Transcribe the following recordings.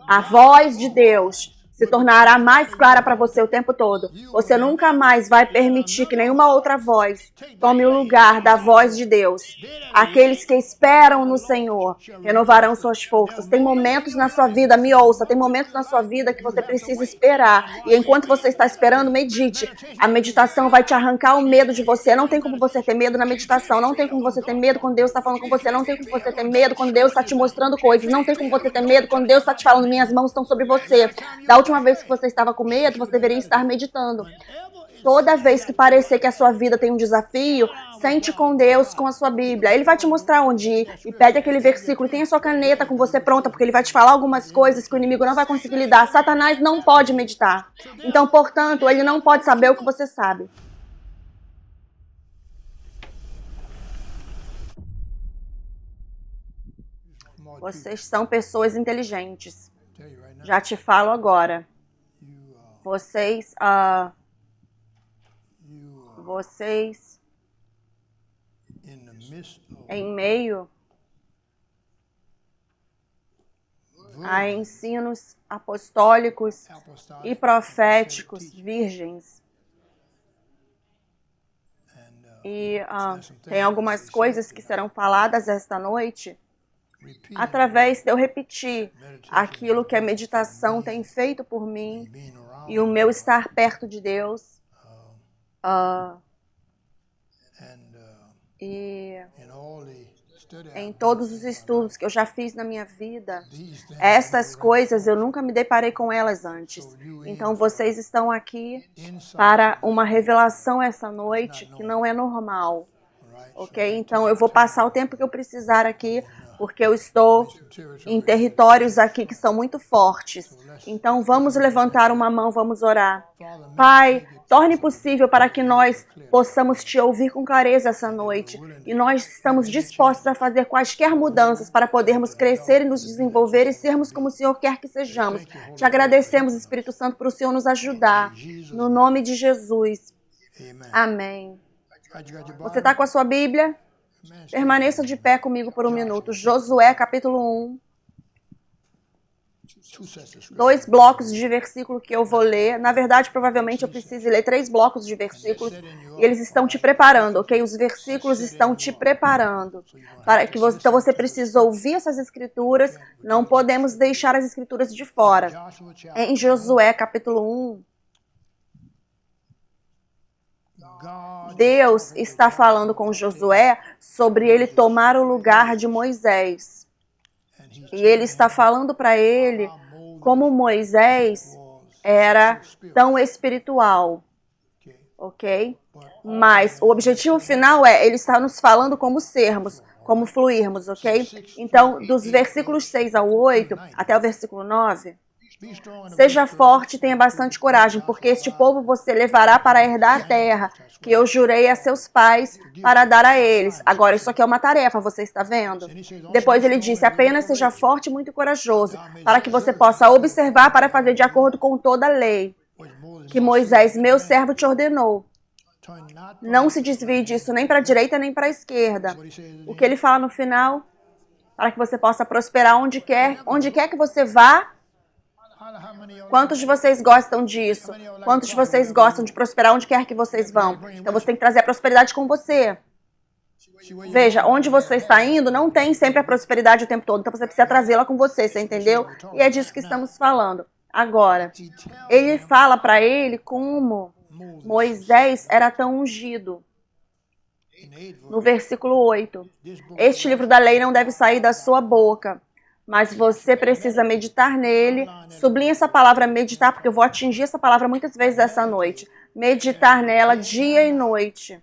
A voz de Deus se tornará mais clara para você o tempo todo. Você nunca mais vai permitir que nenhuma outra voz tome o lugar da voz de Deus. Aqueles que esperam no Senhor renovarão suas forças. Tem momentos na sua vida, me ouça, tem momentos na sua vida que você precisa esperar. E enquanto você está esperando, medite. A meditação vai te arrancar o medo de você. Não tem como você ter medo na meditação. Não tem como você ter medo quando Deus está falando com você. Não tem como você ter medo quando Deus está te mostrando coisas. Não tem como você ter medo quando Deus está te falando, minhas mãos estão sobre você. Da última vez que você estava com medo, você deveria estar meditando. Toda vez que parecer que a sua vida tem um desafio, sente com Deus, com a sua Bíblia. Ele vai te mostrar onde ir e pede aquele versículo. Tenha sua caneta com você pronta, porque ele vai te falar algumas coisas que o inimigo não vai conseguir lidar. Satanás não pode meditar. Então, portanto, ele não pode saber o que você sabe. Vocês são pessoas inteligentes. Já te falo agora. Vocês em meio a ensinos apostólicos e proféticos virgens. E tem algumas coisas que serão faladas esta noite através de eu repetir aquilo que a meditação tem feito por mim e o meu estar perto de Deus. E em todos os estudos que eu já fiz na minha vida, essas coisas eu nunca me deparei com elas antes. Então vocês estão aqui para uma revelação essa noite que não é normal. Ok? Então eu vou passar o tempo que eu precisar aqui, porque eu estou em territórios aqui que são muito fortes. Então vamos levantar uma mão, vamos orar. Pai, torne possível para que nós possamos te ouvir com clareza essa noite. E nós estamos dispostos a fazer quaisquer mudanças para podermos crescer e nos desenvolver e sermos como o Senhor quer que sejamos. Te agradecemos, Espírito Santo, por o Senhor nos ajudar. No nome de Jesus. Amém. Você está com a sua Bíblia? Permaneça de pé comigo por um minuto. Josué, capítulo 1. 2 blocos de versículo que eu vou ler. Na verdade, provavelmente eu preciso ler 3 blocos de versículos. E eles estão te preparando, ok? Os versículos estão te preparando. Então você precisa ouvir essas escrituras. Não podemos deixar as escrituras de fora. Em Josué, capítulo 1. Deus está falando com Josué sobre ele tomar o lugar de Moisés. E ele está falando para ele como Moisés era tão espiritual. Ok? Mas o objetivo final ele está nos falando como sermos, como fluirmos, ok? Então, dos versículos 6 ao 8 até o versículo 9... Seja forte e tenha bastante coragem, porque este povo você levará para herdar a terra, que eu jurei a seus pais para dar a eles. Agora, isso aqui é uma tarefa, você está vendo? Depois ele disse, apenas seja forte e muito corajoso, para que você possa observar para fazer de acordo com toda a lei que Moisés, meu servo, te ordenou. Não se desvie disso nem para a direita nem para a esquerda. O que ele fala no final? Para que você possa prosperar onde quer que você vá. Quantos de vocês gostam disso? Quantos de vocês gostam de prosperar onde quer que vocês vão? Então você tem que trazer a prosperidade com você. Veja, onde você está indo não tem sempre a prosperidade o tempo todo. Então você precisa trazê-la com você, você entendeu? E é disso que estamos falando. Agora, ele fala para ele como Moisés era tão ungido. No versículo 8. Este livro da lei não deve sair da sua boca, mas você precisa meditar nele. Sublinhe essa palavra meditar, porque eu vou atingir essa palavra muitas vezes essa noite. Meditar nela dia e noite.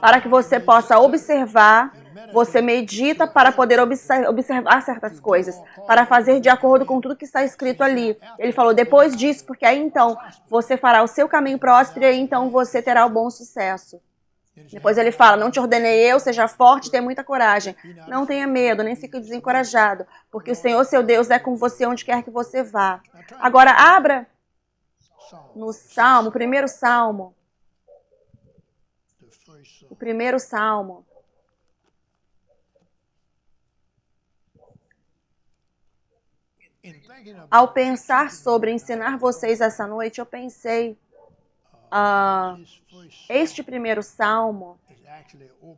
Para que você possa observar, você medita para poder observar certas coisas, para fazer de acordo com tudo que está escrito ali. Ele falou, depois disso, porque aí então você fará o seu caminho próspero e aí então você terá o bom sucesso. Depois ele fala, não te ordenei eu, seja forte, tenha muita coragem. Não tenha medo, nem fique desencorajado, porque o Senhor, seu Deus, é com você onde quer que você vá. Agora, abra no Salmo, o primeiro Salmo. O primeiro Salmo. Ao pensar sobre ensinar vocês essa noite, eu pensei, este primeiro salmo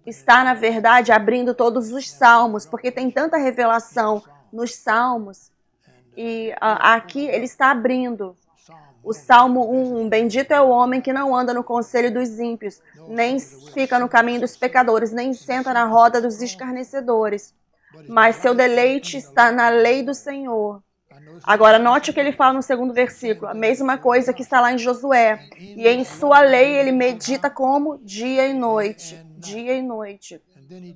está, na verdade, abrindo todos os salmos, porque tem tanta revelação nos salmos, e aqui ele está abrindo. O Salmo 1, bendito é o homem que não anda no conselho dos ímpios, nem fica no caminho dos pecadores, nem senta na roda dos escarnecedores, mas seu deleite está na lei do Senhor. Agora, note o que ele fala no segundo versículo, a mesma coisa que está lá em Josué. E em sua lei ele medita como? Dia e noite. Dia e noite.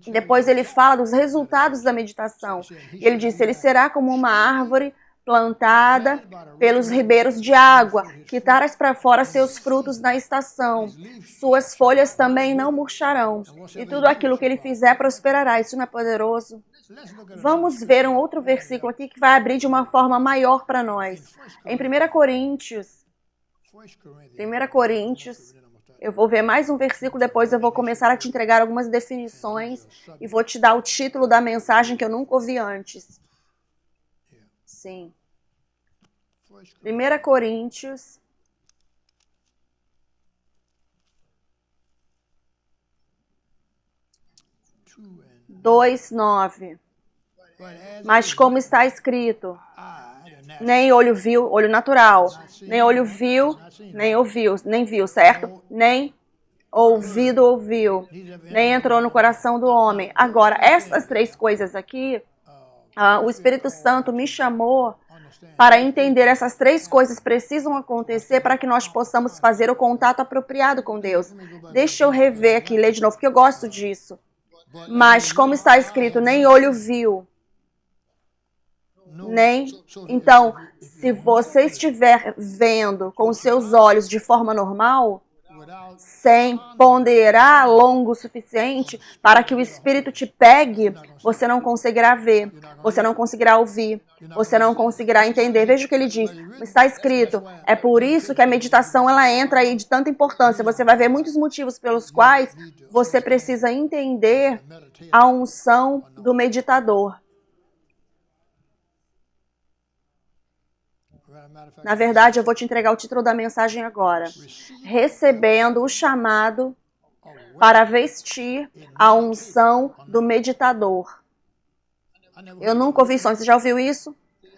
Depois ele fala dos resultados da meditação. E ele diz, ele será como uma árvore plantada pelos ribeiros de água, que traz para fora seus frutos na estação. Suas folhas também não murcharão. E tudo aquilo que ele fizer prosperará. Isso não é poderoso? Vamos ver um outro versículo aqui que vai abrir de uma forma maior para nós. Em 1 Coríntios, eu vou ver mais um versículo, depois eu vou começar a te entregar algumas definições e vou te dar o título da mensagem que eu nunca ouvi antes. Sim. 1 Coríntios 2:9. Mas como está escrito, nem olho viu, olho natural, nem olho viu, nem viu, certo? Nem ouvido ouviu, nem entrou no coração do homem. Agora, essas três coisas aqui, o Espírito Santo me chamou para entender essas três coisas precisam acontecer para que nós possamos fazer o contato apropriado com Deus. Deixa eu rever aqui, ler de novo, porque eu gosto disso. Mas como está escrito, nem olho viu, nem... Então, se você estiver vendo com os seus olhos de forma normal, sem ponderar longo o suficiente para que o Espírito te pegue, você não conseguirá ver, você não conseguirá ouvir, você não conseguirá entender. Veja o que ele diz, está escrito, é por isso que a meditação ela entra aí de tanta importância. Você vai ver muitos motivos pelos quais você precisa entender a unção do meditador. Na verdade, eu vou te entregar o título da mensagem agora. Recebendo o chamado para vestir a unção do meditador. Eu nunca ouvi isso antes. Você já ouviu isso?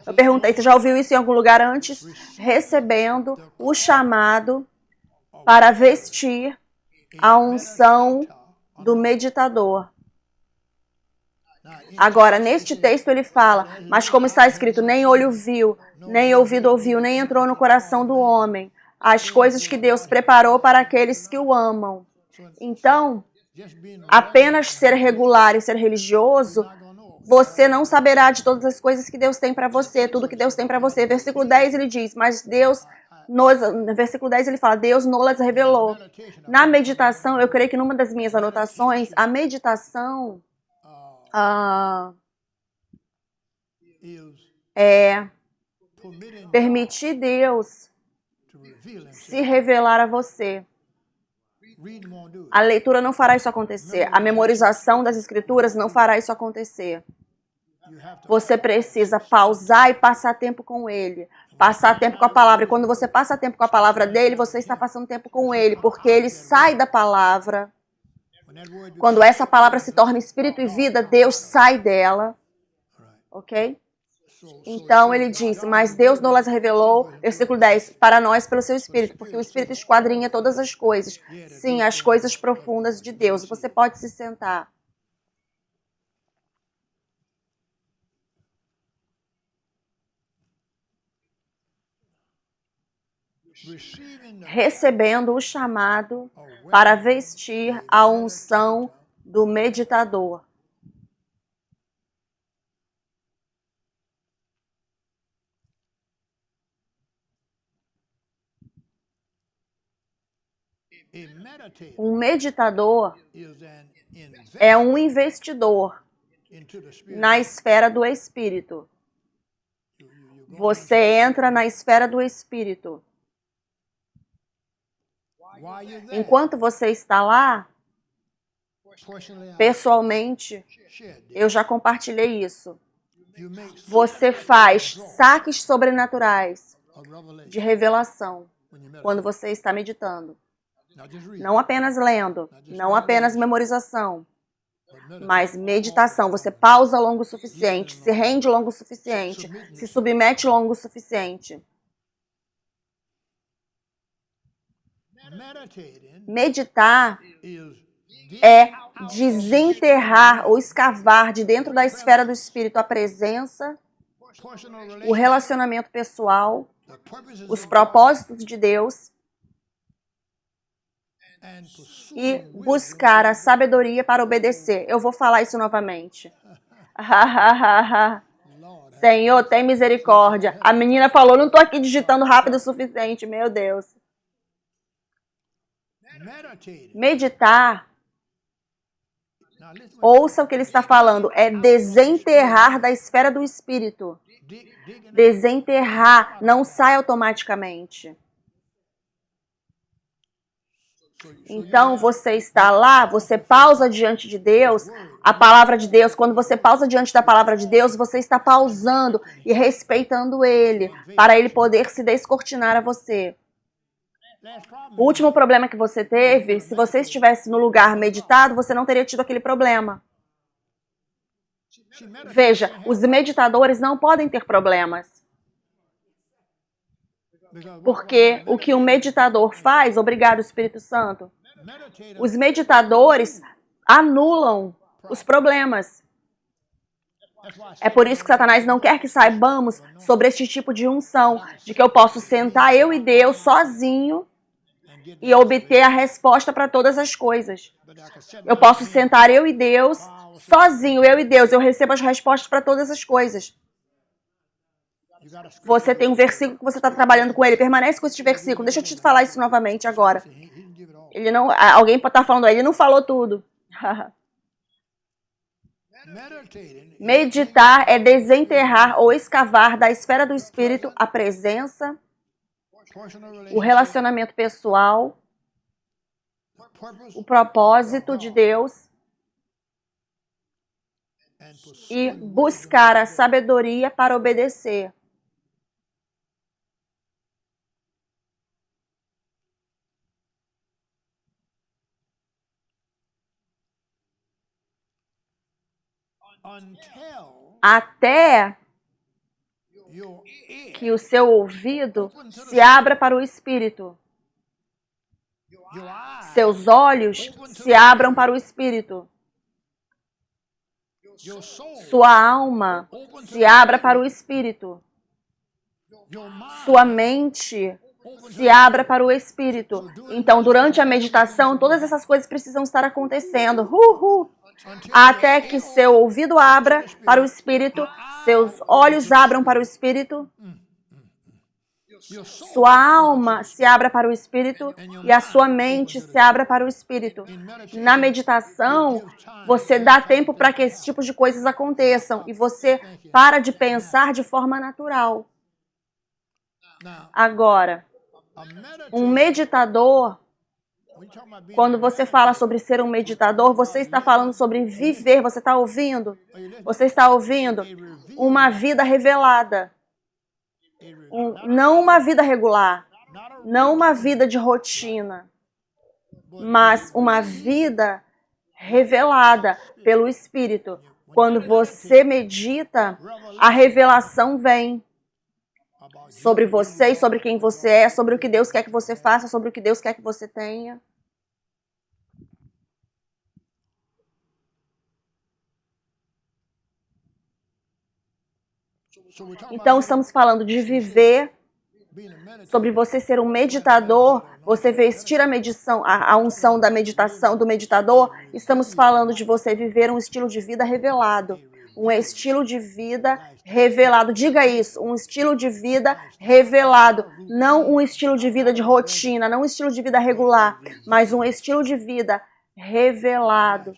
Eu perguntei, você já ouviu isso em algum lugar antes? Recebendo o chamado para vestir a unção do meditador. Agora, neste texto ele fala, mas como está escrito, nem olho viu, nem ouvido ouviu, nem entrou no coração do homem as coisas que Deus preparou para aqueles que o amam. Então, apenas ser regular e ser religioso, você não saberá de todas as coisas que Deus tem para você, tudo que Deus tem para você. Versículo 10 ele diz, mas Deus... No versículo 10 ele fala, Deus nos revelou. Na meditação, eu creio que numa das minhas anotações, a meditação é permitir Deus se revelar a você. A leitura não fará isso acontecer. A memorização das escrituras não fará isso acontecer. Você precisa pausar e passar tempo com Ele. Passar tempo com a palavra. E quando você passa tempo com a palavra dele, você está passando tempo com Ele. Porque Ele sai da palavra. Quando essa palavra se torna espírito e vida, Deus sai dela. Ok? Então ele diz, mas Deus nos revelou, versículo 10, para nós pelo seu Espírito, porque o Espírito esquadrinha todas as coisas. Sim, as coisas profundas de Deus. Você pode se sentar. Recebendo o chamado para vestir a unção do meditador. Um meditador é um investidor na esfera do Espírito. Você entra na esfera do Espírito. Enquanto você está lá, pessoalmente, eu já compartilhei isso. Você faz saques sobrenaturais de revelação quando você está meditando. Não apenas lendo, não apenas memorização, mas meditação. Você pausa longo o suficiente, se rende longo o suficiente, se submete longo o suficiente. Meditar é desenterrar ou escavar de dentro da esfera do Espírito a presença, o relacionamento pessoal, os propósitos de Deus e buscar a sabedoria para obedecer. Eu vou falar isso novamente. Senhor, tem misericórdia. A menina falou, não estou aqui digitando rápido o suficiente, meu Deus. Meditar, ouça o que ele está falando, é desenterrar da esfera do Espírito. Desenterrar, não sai automaticamente. Então, você está lá, você pausa diante de Deus, a palavra de Deus. Quando você pausa diante da palavra de Deus, você está pausando e respeitando Ele, para Ele poder se descortinar a você. O último problema que você teve, se você estivesse no lugar meditado, você não teria tido aquele problema. Veja, os meditadores não podem ter problemas. Porque o que um meditador faz, obrigado Espírito Santo, os meditadores anulam os problemas. É por isso que Satanás não quer que saibamos sobre este tipo de unção, de que eu posso sentar eu e Deus sozinho e obter a resposta para todas as coisas. Eu posso sentar eu e Deus sozinho, eu e Deus, eu recebo as respostas para todas as coisas. Você tem um versículo que você está trabalhando com ele, permanece com este versículo. Deixa eu te falar isso novamente agora. Ele não, alguém está falando, ele não falou tudo. Meditar é desenterrar ou escavar da esfera do Espírito a presença, o relacionamento pessoal, o propósito de Deus e buscar a sabedoria para obedecer. Até que o seu ouvido se abra para o Espírito. Seus olhos se abram para o Espírito. Sua alma se abra para o Espírito. Sua mente se abra para o Espírito. Então, durante a meditação, todas essas coisas precisam estar acontecendo. Até que seu ouvido abra para o Espírito, seus olhos abram para o Espírito, sua alma se abra para o Espírito e a sua mente se abra para o Espírito. Na meditação, você dá tempo para que esse tipo de coisas aconteçam e você para de pensar de forma natural. Agora, um meditador, quando você fala sobre ser um meditador, você está falando sobre viver, você está ouvindo? Você está ouvindo uma vida revelada. Não uma vida regular, não uma vida de rotina, mas uma vida revelada pelo Espírito. Quando você medita, a revelação vem sobre você e sobre quem você é, sobre o que Deus quer que você faça, sobre o que Deus quer que você tenha. Então, estamos falando de viver, sobre você ser um meditador, você vestir a unção da meditação, do meditador. Estamos falando de você viver um estilo de vida revelado. Um estilo de vida revelado. Diga isso, um estilo de vida revelado. Não um estilo de vida de rotina, não um estilo de vida regular, mas um estilo de vida revelado.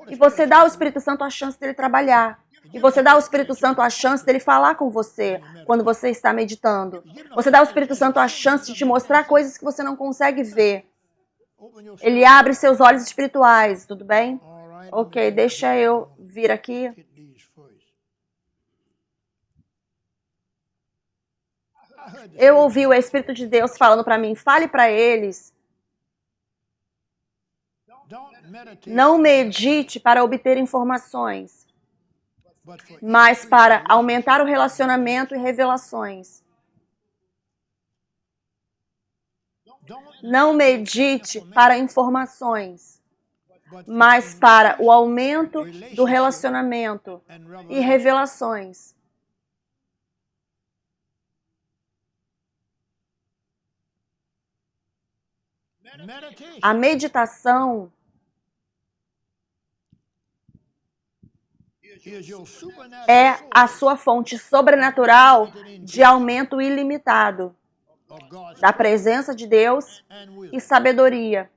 E você dá ao Espírito Santo a chance dele trabalhar. E você dá ao Espírito Santo a chance dele falar com você quando você está meditando. Você dá ao Espírito Santo a chance de te mostrar coisas que você não consegue ver. Ele abre seus olhos espirituais, tudo bem? Ok, deixa eu vir aqui Eu ouvi o Espírito de Deus falando para mim, fale para eles. Não medite para obter informações, mas para aumentar o relacionamento e revelações. Não medite para informações, mas para o aumento do relacionamento e revelações. A meditação é a sua fonte sobrenatural de aumento ilimitado da presença de Deus e sabedoria.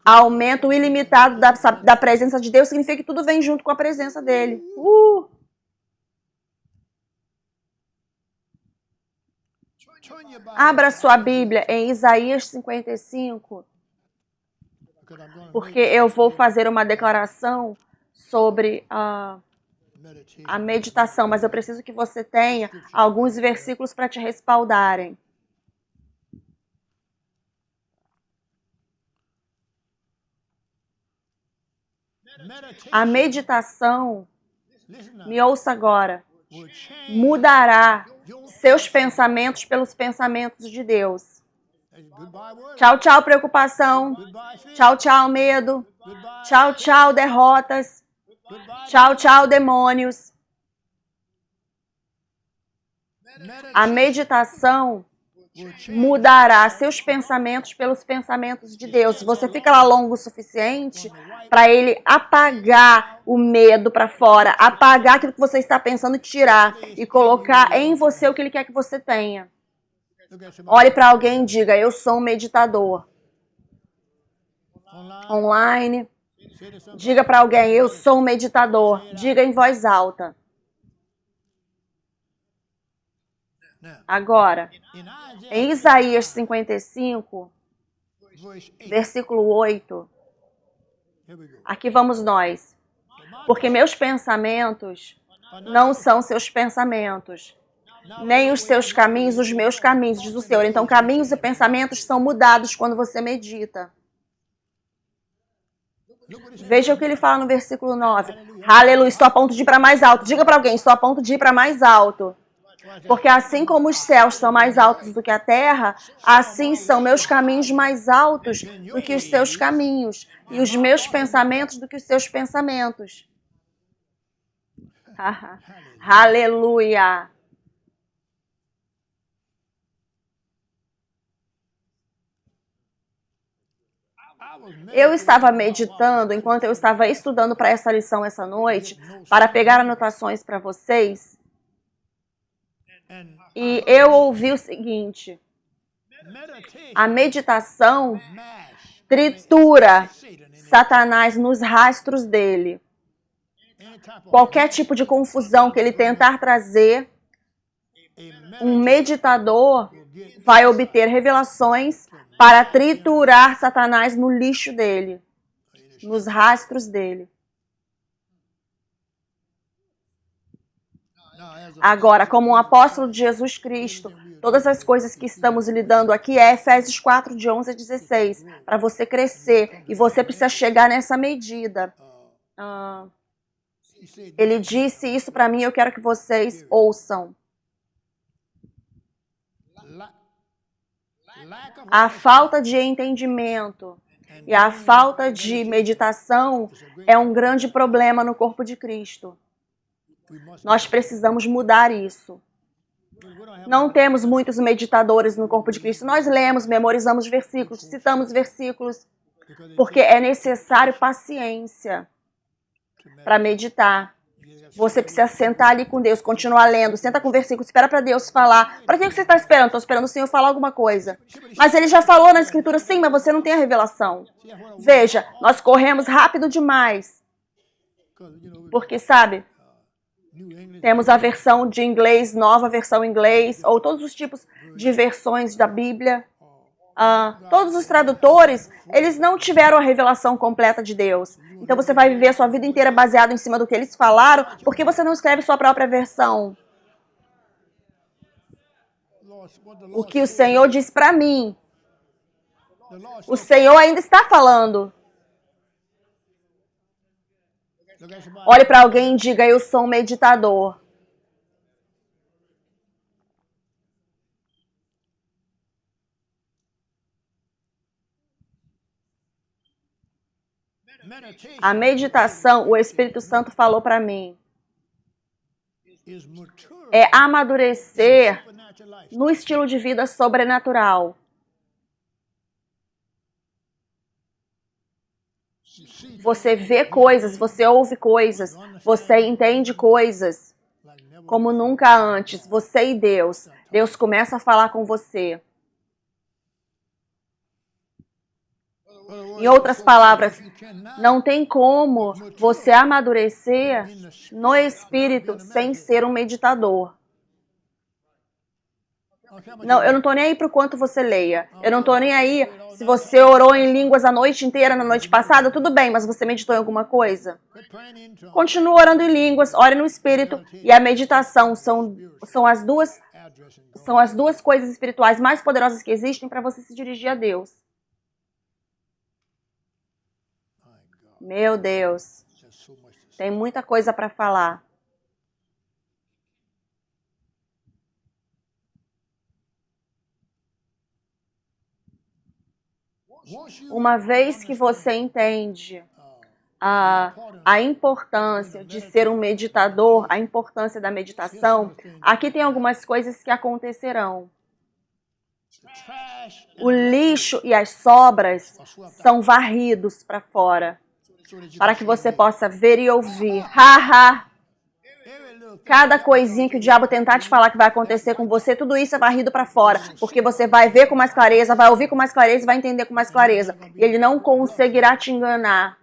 Aumento ilimitado da presença de Deus significa que tudo vem junto com a presença dele. Abra sua Bíblia em Isaías 55, porque eu vou fazer uma declaração sobre a meditação, mas eu preciso que você tenha alguns versículos para te respaldarem. A meditação, me ouça agora, mudará seus pensamentos pelos pensamentos de Deus. Tchau, tchau, preocupação. Tchau, tchau, medo. Tchau, tchau, derrotas. Tchau, tchau, demônios. A meditação mudará seus pensamentos pelos pensamentos de Deus. Você fica lá longo o suficiente para ele apagar o medo para fora, apagar aquilo que você está pensando, tirar e colocar em você o que ele quer que você tenha. Olhe para alguém e diga, eu sou um meditador. Online. Diga para alguém, eu sou um meditador. Diga em voz alta. Agora, em Isaías 55, versículo 8, aqui vamos nós. Porque meus pensamentos não são seus pensamentos, nem os seus caminhos, os meus caminhos, diz o Senhor. Então, caminhos e pensamentos são mudados quando você medita. Veja o que ele fala no versículo 9. Aleluia, estou a ponto de ir para mais alto. Diga para alguém, estou a ponto de ir para mais alto. Porque assim como os céus são mais altos do que a terra, assim são meus caminhos mais altos do que os seus caminhos, e os meus pensamentos do que os seus pensamentos. Aleluia! Eu estava meditando enquanto eu estava estudando para essa lição essa noite, para pegar anotações para vocês. E eu ouvi o seguinte, a meditação tritura Satanás nos rastros dele. Qualquer tipo de confusão que ele tentar trazer, um meditador vai obter revelações para triturar Satanás no lixo dele, nos rastros dele. Agora, como um apóstolo de Jesus Cristo, todas as coisas que estamos lidando aqui é Efésios 4, de 11 a 16, para você crescer, e você precisa chegar nessa medida. Ele disse isso para mim, eu quero que vocês ouçam. A falta de entendimento e a falta de meditação é um grande problema no corpo de Cristo. Nós precisamos mudar isso. Não temos muitos meditadores no corpo de Cristo. Nós lemos, memorizamos versículos, citamos versículos, porque é necessário paciência para meditar. Você precisa sentar ali com Deus, continuar lendo, senta com o versículo, espera para Deus falar. Para que você está esperando? Estou esperando o Senhor falar alguma coisa. Mas Ele já falou na Escritura, sim, mas você não tem a revelação. Veja, nós corremos rápido demais. Porque, sabe, temos a versão de inglês, nova versão em inglês, ou todos os tipos de versões da Bíblia. Todos os tradutores, eles não tiveram a revelação completa de Deus. Então você vai viver a sua vida inteira baseado em cima do que eles falaram, porque você não escreve sua própria versão. O que o Senhor diz para mim. O Senhor ainda está falando. Olhe para alguém e diga: eu sou um meditador. A meditação, o Espírito Santo falou para mim, é amadurecer no estilo de vida sobrenatural. Você vê coisas, você ouve coisas, você entende coisas como nunca antes. Você e Deus. Deus começa a falar com você. Em outras palavras, não tem como você amadurecer no Espírito sem ser um meditador. Não, eu não estou nem aí para o quanto você leia. Eu não estou nem aí se você orou em línguas a noite inteira na noite passada, tudo bem, mas você meditou em alguma coisa? Continua orando em línguas, ore no Espírito. E a meditação são as duas coisas espirituais mais poderosas que existem para você se dirigir a Deus. Meu Deus, tem muita coisa para falar. Uma vez que você entende a importância de ser um meditador, a importância da meditação, aqui tem algumas coisas que acontecerão. O lixo e as sobras são varridos para fora, para que você possa ver e ouvir. Cada coisinha que o diabo tentar te falar que vai acontecer com você, tudo isso é varrido para fora, porque você vai ver com mais clareza, vai ouvir com mais clareza e vai entender com mais clareza. E ele não conseguirá te enganar,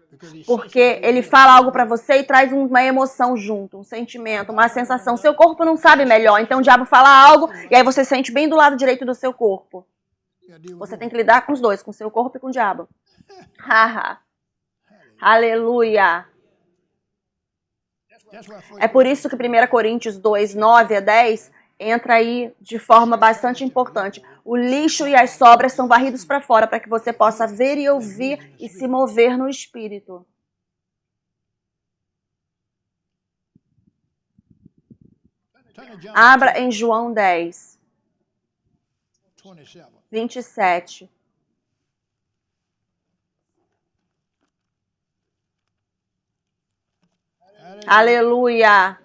porque ele fala algo para você e traz uma emoção junto, um sentimento, uma sensação. Seu corpo não sabe melhor, então o diabo fala algo e aí você sente bem do lado direito do seu corpo. Você tem que lidar com os dois, com o seu corpo e com o diabo. Aleluia! É por isso que 1 Coríntios 2, 9 a 10 entra aí de forma bastante importante. O lixo e as sobras são varridos para fora para que você possa ver e ouvir e se mover no Espírito. Abra em João 10, 27. Aleluia!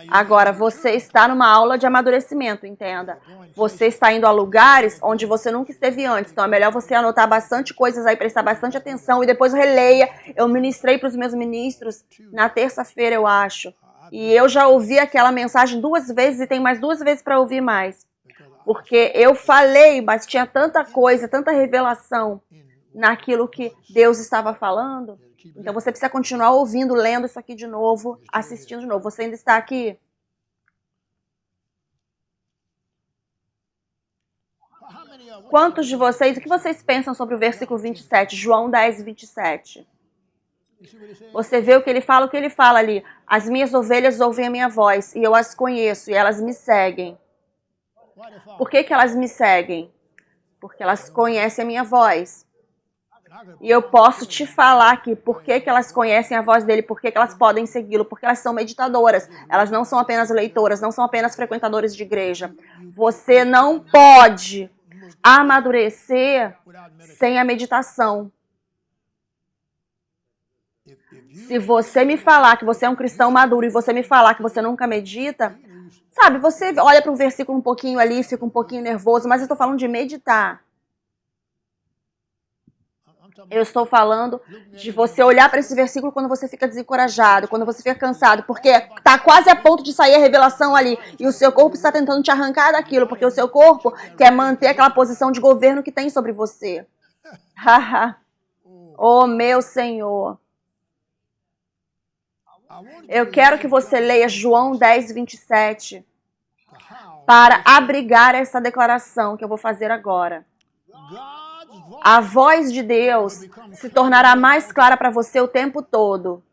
Agora, você está numa aula de amadurecimento, entenda. Você está indo a lugares onde você nunca esteve antes. Então, é melhor você anotar bastante coisas aí, prestar bastante atenção e depois releia. Eu ministrei para os meus ministros na terça-feira, eu acho. E eu já ouvi aquela mensagem 2 vezes e tem mais 2 vezes para ouvir mais. Porque eu falei, mas tinha tanta coisa, tanta revelação naquilo que Deus estava falando. Então você precisa continuar ouvindo, lendo isso aqui de novo, assistindo de novo. Você ainda está aqui? Quantos de vocês, o que vocês pensam sobre o versículo 27, João 10, 27? Você vê o que ele fala ali. As minhas ovelhas ouvem a minha voz e eu as conheço e elas me seguem. Por que elas me seguem? Porque elas conhecem a minha voz. E eu posso te falar aqui por que elas conhecem a voz dele, por que elas podem segui-lo, porque elas são meditadoras. Elas não são apenas leitoras, não são apenas frequentadores de igreja. Você não pode amadurecer sem a meditação. Se você me falar que você é um cristão maduro e você me falar que você nunca medita, sabe, você olha para um versículo um pouquinho ali, fica um pouquinho nervoso, mas eu estou falando de meditar. Eu estou falando de você olhar para esse versículo quando você fica desencorajado, quando você fica cansado, porque está quase a ponto de sair a revelação ali e o seu corpo está tentando te arrancar daquilo, porque o seu corpo quer manter aquela posição de governo que tem sobre você. Oh, meu Senhor. Eu quero que você leia João 10, 27 para abrigar essa declaração que eu vou fazer agora. A voz de Deus se tornará mais clara para você o tempo todo.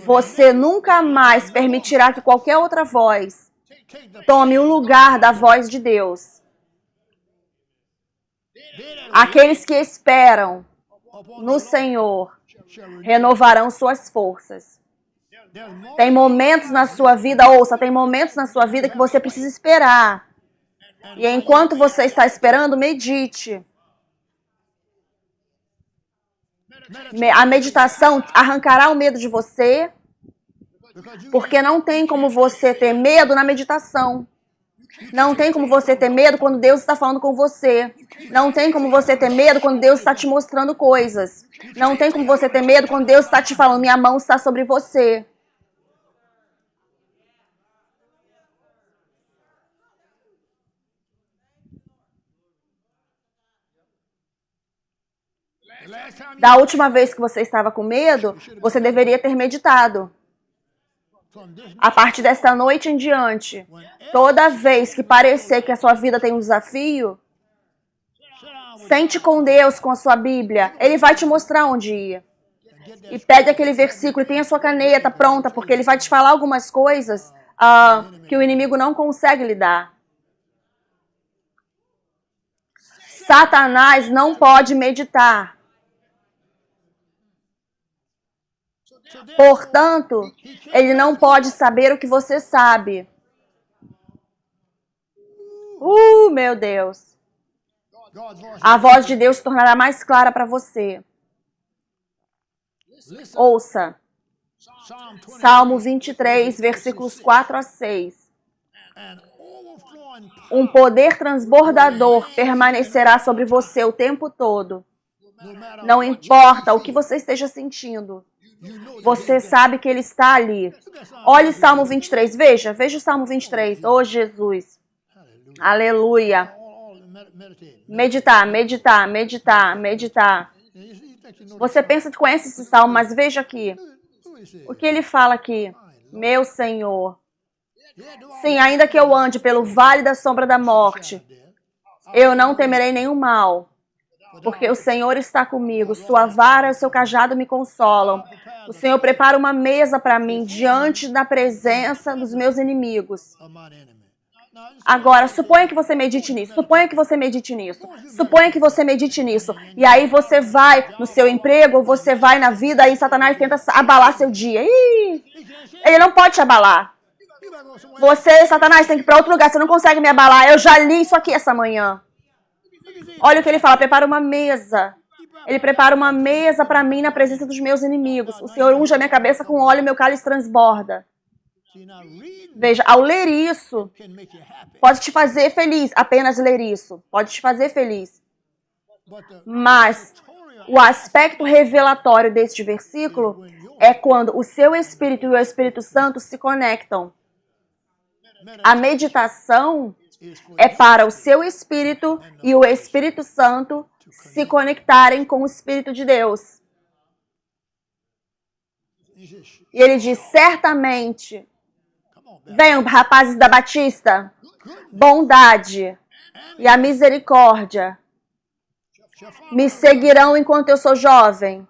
Você nunca mais permitirá que qualquer outra voz tome o lugar da voz de Deus. Aqueles que esperam no Senhor renovarão suas forças. Tem momentos na sua vida, ouça, tem momentos na sua vida que você precisa esperar. E enquanto você está esperando, medite. A meditação arrancará o medo de você, porque não tem como você ter medo na meditação. Não tem como você ter medo quando Deus está falando com você. Não tem como você ter medo quando Deus está te mostrando coisas. Não tem como você ter medo quando Deus está te falando, minha mão está sobre você. Da última vez que você estava com medo, você deveria ter meditado. A partir desta noite em diante, toda vez que parecer que a sua vida tem um desafio, sente com Deus, com a sua Bíblia. Ele vai te mostrar onde ir. E pegue aquele versículo e tenha a sua caneta pronta, porque ele vai te falar algumas coisas que o inimigo não consegue lidar. Satanás não pode meditar. Portanto, ele não pode saber o que você sabe. Meu Deus. A voz de Deus se tornará mais clara para você. Ouça. Salmo 23, versículos 4 a 6. Um poder transbordador permanecerá sobre você o tempo todo. Não importa o que você esteja sentindo. Você sabe que ele está ali. Olhe o Salmo 23. Veja o Salmo 23. Oh, Jesus. Aleluia. Meditar, meditar, meditar, meditar. Você pensa que conhece esse salmo, mas veja aqui. O que ele fala aqui? Meu Senhor. Sim, ainda que eu ande pelo vale da sombra da morte, eu não temerei nenhum mal. Porque o Senhor está comigo, sua vara e o seu cajado me consolam. O Senhor prepara uma mesa para mim diante da presença dos meus inimigos. Agora, suponha que você medite nisso, suponha que você medite nisso, suponha que você medite nisso. E aí você vai no seu emprego, ou você vai na vida, aí Satanás tenta abalar seu dia. Ele não pode te abalar. Você, Satanás, tem que ir para outro lugar, você não consegue me abalar. Eu já li isso aqui essa manhã. Olha o que ele fala, prepara uma mesa. Ele prepara uma mesa para mim na presença dos meus inimigos. O Senhor unge a minha cabeça com óleo e meu cálice transborda. Veja, ao ler isso, pode te fazer feliz, apenas ler isso. Pode te fazer feliz. Mas o aspecto revelatório deste versículo é quando o seu Espírito e o Espírito Santo se conectam. A meditação é para o seu Espírito e o Espírito Santo se conectarem com o Espírito de Deus. E ele diz, certamente, venham, rapazes da Batista, bondade e a misericórdia me seguirão enquanto eu sou jovem.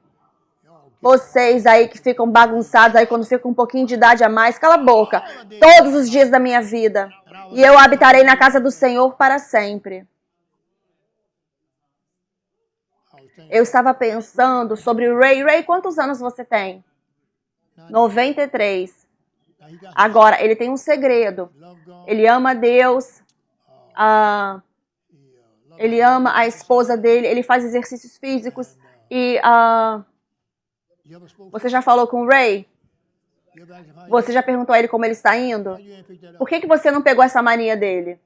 Vocês aí que ficam bagunçados, aí quando fica um pouquinho de idade a mais, cala a boca. Todos os dias da minha vida. E eu habitarei na casa do Senhor para sempre. Eu estava pensando sobre o Ray. Ray, quantos anos você tem? 93. Agora, ele tem um segredo. Ele ama Deus. Ele ama a esposa dele. Ele faz exercícios físicos. E você já falou com o Ray? Você já perguntou a ele como ele está indo? Por que você não pegou essa mania dele?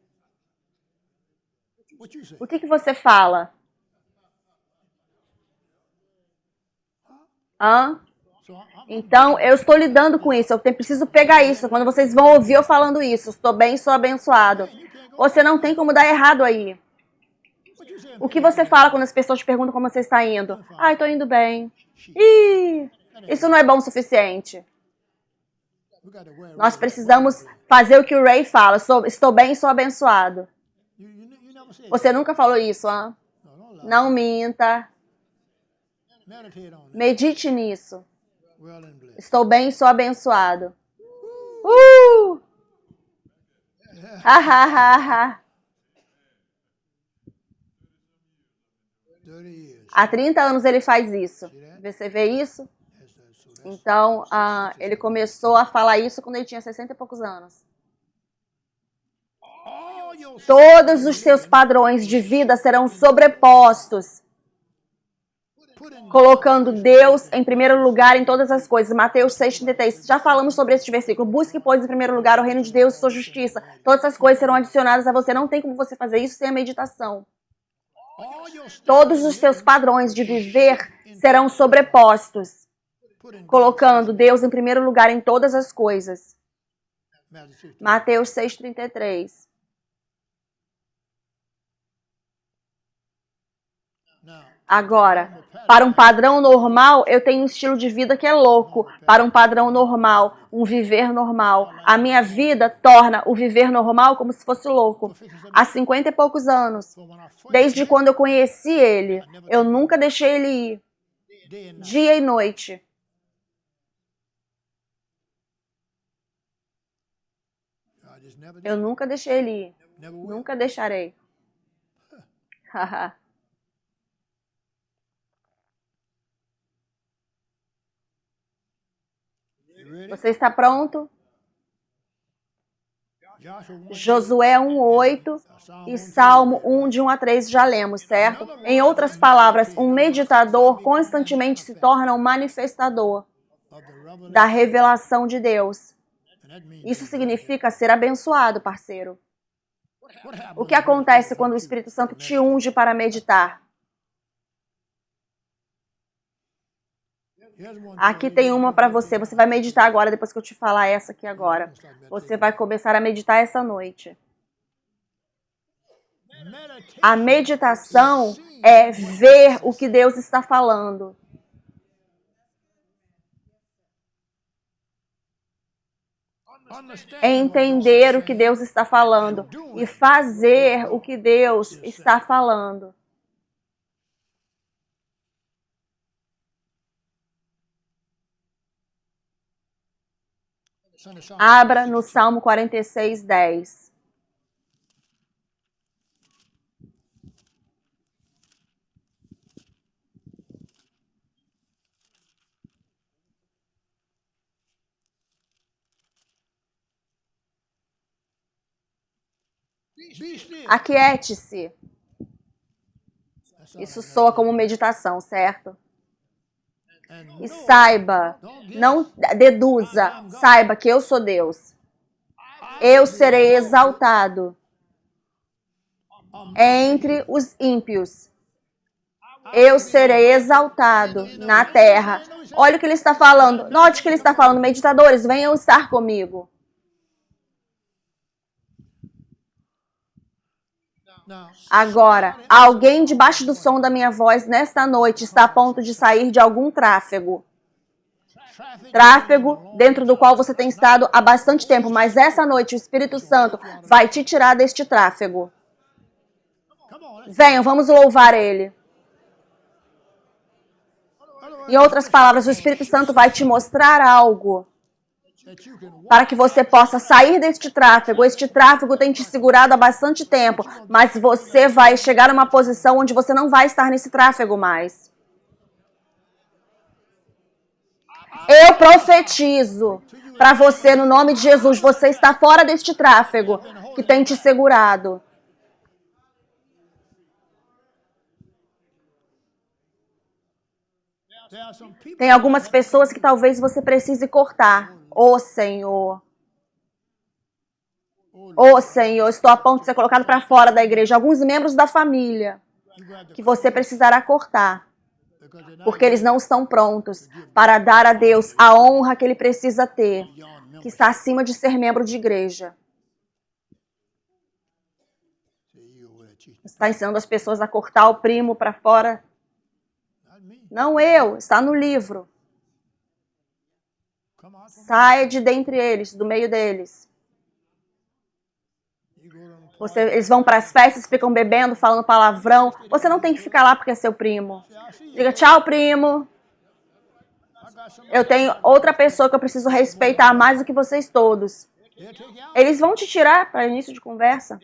O que você fala? Então, eu estou lidando com isso. Eu preciso pegar isso. Quando vocês vão ouvir eu falando isso, estou bem, sou abençoado. Você não tem como dar errado aí. O que você fala quando as pessoas te perguntam como você está indo? Estou indo bem. Isso não é bom o suficiente. Nós precisamos fazer o que o Ray fala. Estou bem e sou abençoado. Você nunca falou isso, Não minta. Medite nisso. Estou bem e sou abençoado. Ha, ha, ha, ha. Há 30 anos ele faz isso. Você vê isso? Então, ele começou a falar isso quando ele tinha 60 e poucos anos. Todos os seus padrões de vida serão sobrepostos, colocando Deus em primeiro lugar em todas as coisas. Mateus 6,33. Já falamos sobre esse versículo. Busque, pois, em primeiro lugar o reino de Deus e sua justiça. Todas as coisas serão adicionadas a você. Não tem como você fazer isso sem a meditação. Todos os seus padrões de viver serão sobrepostos, colocando Deus em primeiro lugar em todas as coisas. Mateus 6,33. Agora, para um padrão normal, eu tenho um estilo de vida que é louco. Para um padrão normal, um viver normal. A minha vida torna o viver normal como se fosse louco. Há 50 e poucos anos, desde quando eu conheci ele, eu nunca deixei ele ir, dia e noite. Eu nunca deixei ele ir. Nunca deixarei. Haha. Você está pronto? Josué 1:8 e Salmo 1, de 1 a 3 já lemos, certo? Em outras palavras, um meditador constantemente se torna um manifestador da revelação de Deus. Isso significa ser abençoado, parceiro. O que acontece quando o Espírito Santo te unge para meditar? Aqui tem uma para você. Você vai meditar agora, depois que eu te falar essa aqui agora. Você vai começar a meditar essa noite. A meditação é ver o que Deus está falando. É entender o que Deus está falando e fazer o que Deus está falando. Abra no Salmo 46:10. Aquiete-se. Isso soa como meditação, certo? E saiba, não deduza, saiba que eu sou Deus. Eu serei exaltado entre os ímpios. Eu serei exaltado na terra. Olha o que ele está falando. Note que ele está falando, meditadores, venham estar comigo. Agora, alguém debaixo do som da minha voz nesta noite está a ponto de sair de algum tráfego. Tráfego dentro do qual você tem estado há bastante tempo, mas essa noite o Espírito Santo vai te tirar deste tráfego. Venham, vamos louvar Ele. Em outras palavras, o Espírito Santo vai te mostrar algo para que você possa sair deste tráfego. Este tráfego tem te segurado há bastante tempo, mas você vai chegar a uma posição onde você não vai estar nesse tráfego mais. Eu profetizo para você no nome de Jesus, você está fora deste tráfego que tem te segurado. Tem algumas pessoas que talvez você precise cortar. Ô Senhor, estou a ponto de ser colocado para fora da igreja. Alguns membros da família que você precisará cortar, porque eles não estão prontos para dar a Deus a honra que Ele precisa ter, que está acima de ser membro de igreja. Está ensinando as pessoas a cortar o primo para fora. Não eu, está no livro. Saia de dentre eles, do meio deles. Eles vão para as festas, ficam bebendo, falando palavrão. Você não tem que ficar lá porque é seu primo. Diga tchau, primo. Eu tenho outra pessoa que eu preciso respeitar mais do que vocês todos. Eles vão te tirar para início de conversa.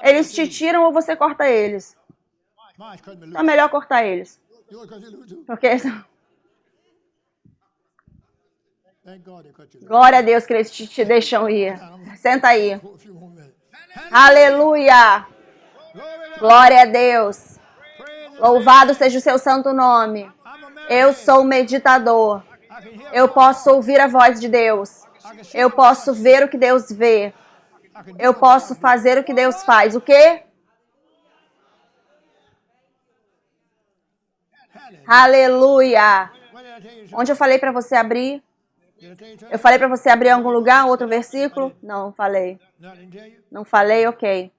Eles te tiram ou você corta eles. Então é melhor cortar eles. Porque glória a Deus que eles te deixam ir. Senta aí. Aleluia. Glória a Deus. Louvado seja o seu santo nome. Eu sou meditador. Eu posso ouvir a voz de Deus. Eu posso ver o que Deus vê. Eu posso fazer o que Deus faz. O quê? Aleluia. Onde eu falei para você abrir? Eu falei para você abrir em algum lugar, outro versículo? Não, falei. Não falei? Ok.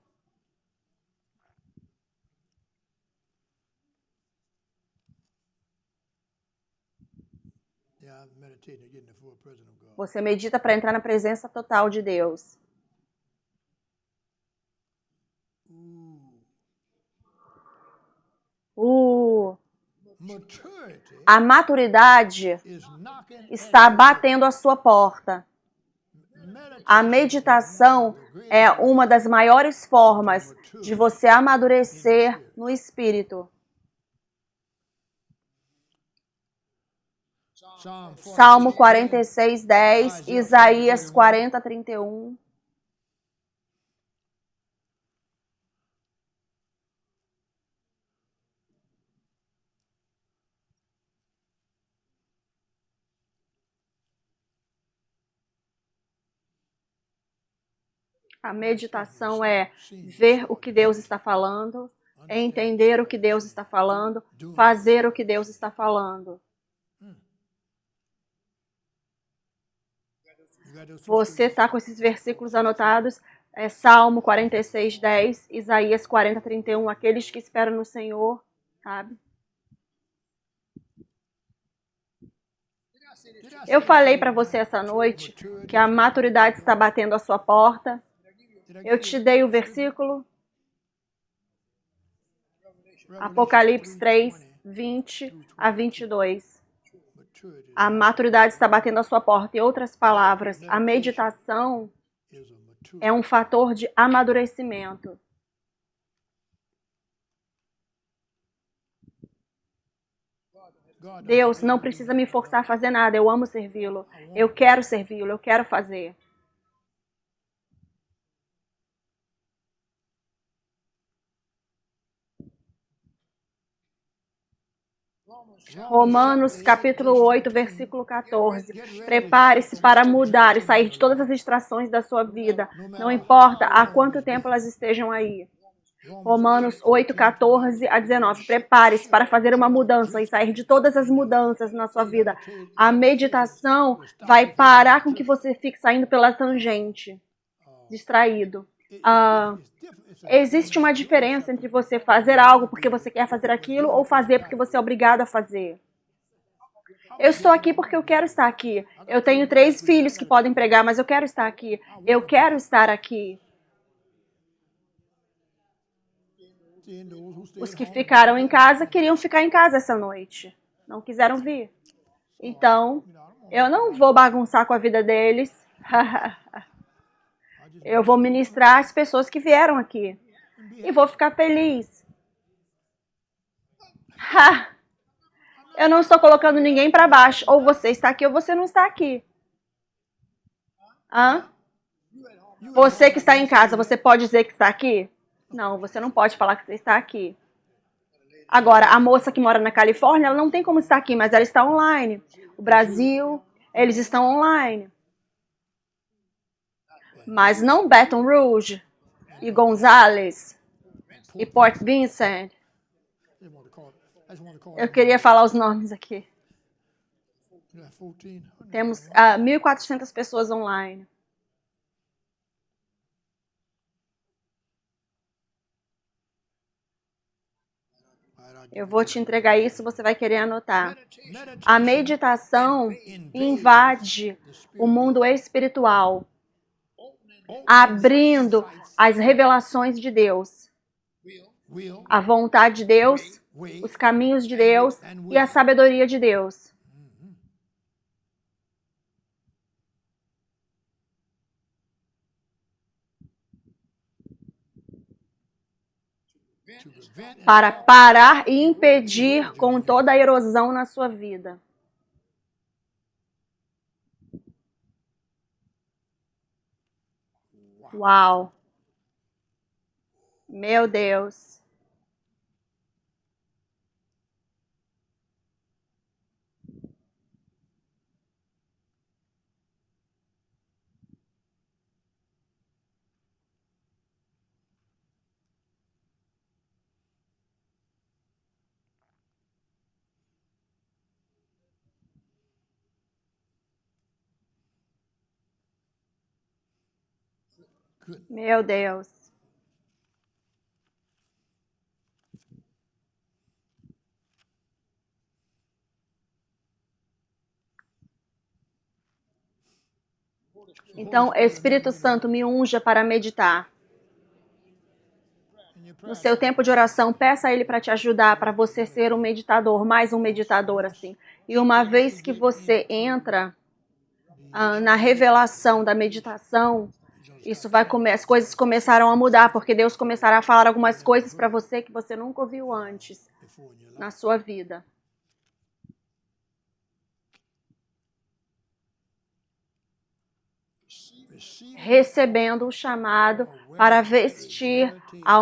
Você medita para entrar na presença total de Deus. A maturidade está batendo a sua porta. A meditação é uma das maiores formas de você amadurecer no espírito. Salmo 46, 10, Isaías 40, 31. A meditação é ver o que Deus está falando, entender o que Deus está falando, fazer o que Deus está falando. Você está com esses versículos anotados? Salmo 46, 10, Isaías 40, 31. Aqueles que esperam no Senhor, sabe? Eu falei para você essa noite que a maturidade está batendo a sua porta. Eu te dei o versículo. Apocalipse 3, 20 a 22. A maturidade está batendo a sua porta. Em outras palavras, a meditação é um fator de amadurecimento. Deus não precisa me forçar a fazer nada. Eu amo servi-lo. Eu quero servi-lo. Eu quero fazer. Romanos capítulo 8, versículo 14. Prepare-se para mudar e sair de todas as distrações da sua vida. Não importa há quanto tempo elas estejam aí. Romanos 8, 14 a 19. Prepare-se para fazer uma mudança e sair de todas as mudanças na sua vida. A meditação vai parar com que você fique saindo pela tangente, distraído. Existe uma diferença entre você fazer algo porque você quer fazer aquilo ou fazer porque você é obrigado a fazer. Eu estou aqui porque eu quero estar aqui. Eu tenho 3 filhos que podem pregar, mas eu quero estar aqui. Eu quero estar aqui. Os que ficaram em casa queriam ficar em casa essa noite. Não quiseram vir. Então, eu não vou bagunçar com a vida deles. Eu vou ministrar as pessoas que vieram aqui. E vou ficar feliz. Eu não estou colocando ninguém para baixo. Ou você está aqui ou você não está aqui. Você que está em casa, você pode dizer que está aqui? Não, você não pode falar que você está aqui. Agora, a moça que mora na Califórnia, ela não tem como estar aqui, mas ela está online. O Brasil, eles estão online. Mas não Baton Rouge e Gonzales e Port Vincent. Eu queria falar os nomes aqui. Temos 1.400 pessoas online. Eu vou te entregar isso, você vai querer anotar. A meditação invade o mundo espiritual, abrindo as revelações de Deus, a vontade de Deus, os caminhos de Deus e a sabedoria de Deus. para parar e impedir com toda a erosão na sua vida. Uau! Meu Deus! Meu Deus! Então, Espírito Santo, me unja para meditar. No seu tempo de oração, peça a Ele para te ajudar, para você ser um meditador, mais um meditador assim. E uma vez que você entra na revelação da meditação, isso vai as coisas começaram a mudar, porque Deus começará a falar algumas coisas para você que você nunca ouviu antes na sua vida. Recebendo o chamado para vestir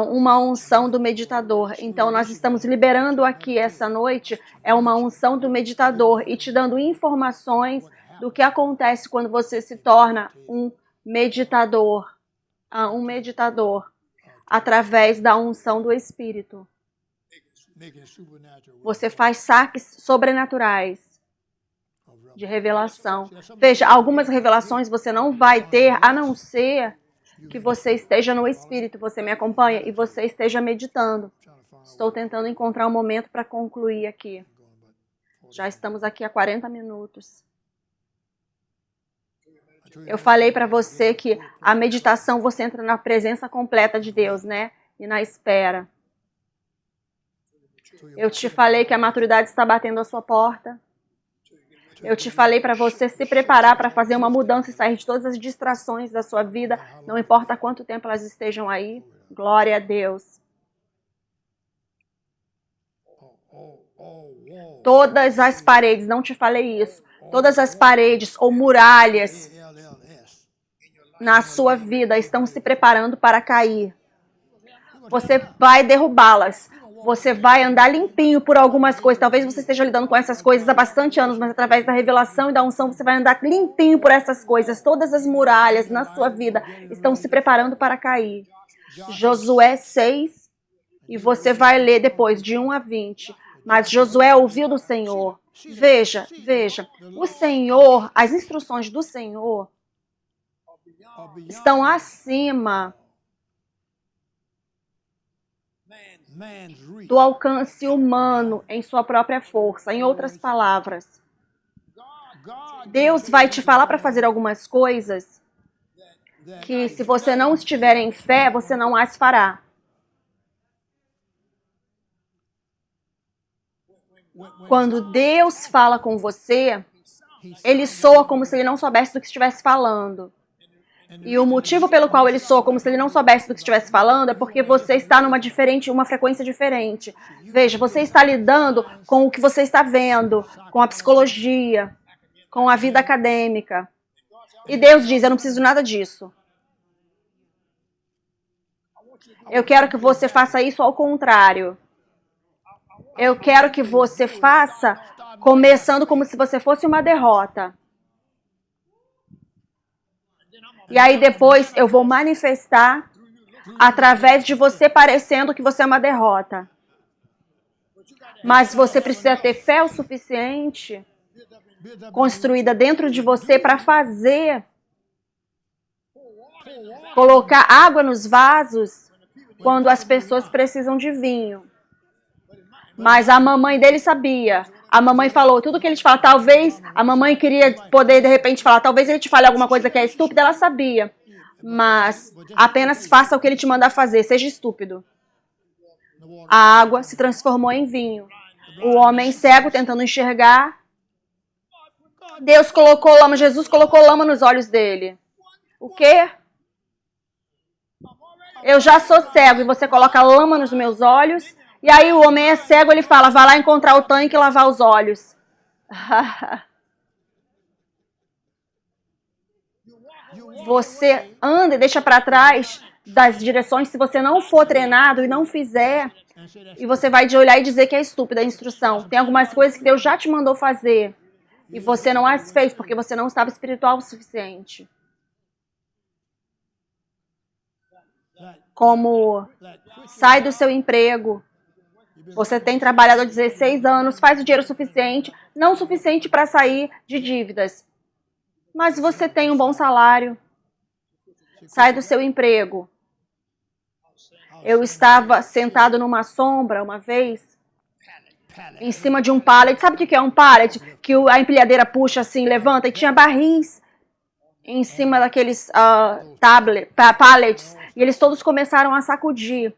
uma unção do meditador. Então, nós estamos liberando aqui essa noite, uma unção do meditador e te dando informações do que acontece quando você se torna um meditador. Através da unção do Espírito. Você faz saques sobrenaturais de revelação. Veja, algumas revelações você não vai ter, a não ser que você esteja no Espírito, você me acompanha, e você esteja meditando. Estou tentando encontrar um momento para concluir aqui. Já estamos aqui há 40 minutos. Eu falei para você que a meditação você entra na presença completa de Deus, né? E na espera. Eu te falei que a maturidade está batendo a sua porta. Eu te falei para você se preparar para fazer uma mudança e sair de todas as distrações da sua vida, não importa quanto tempo elas estejam aí. Glória a Deus. Todas as paredes, não te falei isso, todas as paredes ou muralhas na sua vida estão se preparando para cair. Você vai derrubá-las. Você vai andar limpinho por algumas coisas. Talvez você esteja lidando com essas coisas há bastante anos, mas através da revelação e da unção você vai andar limpinho por essas coisas. Todas as muralhas na sua vida estão se preparando para cair. Josué 6, e você vai ler depois de 1 a 20. Mas Josué ouviu do Senhor. Veja, o Senhor, as instruções do Senhor estão acima do alcance humano em sua própria força. Em outras palavras, Deus vai te falar para fazer algumas coisas que, se você não estiver em fé, você não as fará. Quando Deus fala com você, Ele soa como se Ele não soubesse do que estivesse falando. E o motivo pelo qual Ele soa como se Ele não soubesse do que estivesse falando é porque você está uma frequência diferente. Veja, você está lidando com o que você está vendo, com a psicologia, com a vida acadêmica. E Deus diz, eu não preciso nada disso. Eu quero que você faça isso ao contrário. Eu quero que você faça começando como se você fosse uma derrota. E aí depois eu vou manifestar através de você parecendo que você é uma derrota. Mas você precisa ter fé o suficiente construída dentro de você para colocar água nos vasos quando as pessoas precisam de vinho. Mas a mamãe dele sabia. A mamãe falou tudo que ele te fala. Talvez a mamãe queria poder de repente falar, talvez ele te fale alguma coisa que é estúpida, ela sabia. Mas apenas faça o que ele te mandar fazer, seja estúpido. A água se transformou em vinho. O homem cego tentando enxergar. Deus colocou lama, Jesus colocou lama nos olhos dele. O quê? Eu já sou cego e você coloca lama nos meus olhos. E aí o homem é cego, ele fala, vai lá encontrar o tanque e lavar os olhos. Você anda e deixa para trás das direções se você não for treinado e não fizer. E você vai de olhar e dizer que é estúpida a instrução. Tem algumas coisas que Deus já te mandou fazer. E você não as fez porque você não estava espiritual o suficiente. Como sai do seu emprego. Você tem trabalhado há 16 anos, faz o dinheiro suficiente, não o suficiente para sair de dívidas. Mas você tem um bom salário. Sai do seu emprego. Eu estava sentado numa sombra uma vez, em cima de um pallet. Sabe o que é um pallet? Que a empilhadeira puxa assim, levanta, e tinha barris em cima daqueles pallets. E eles todos começaram a sacudir.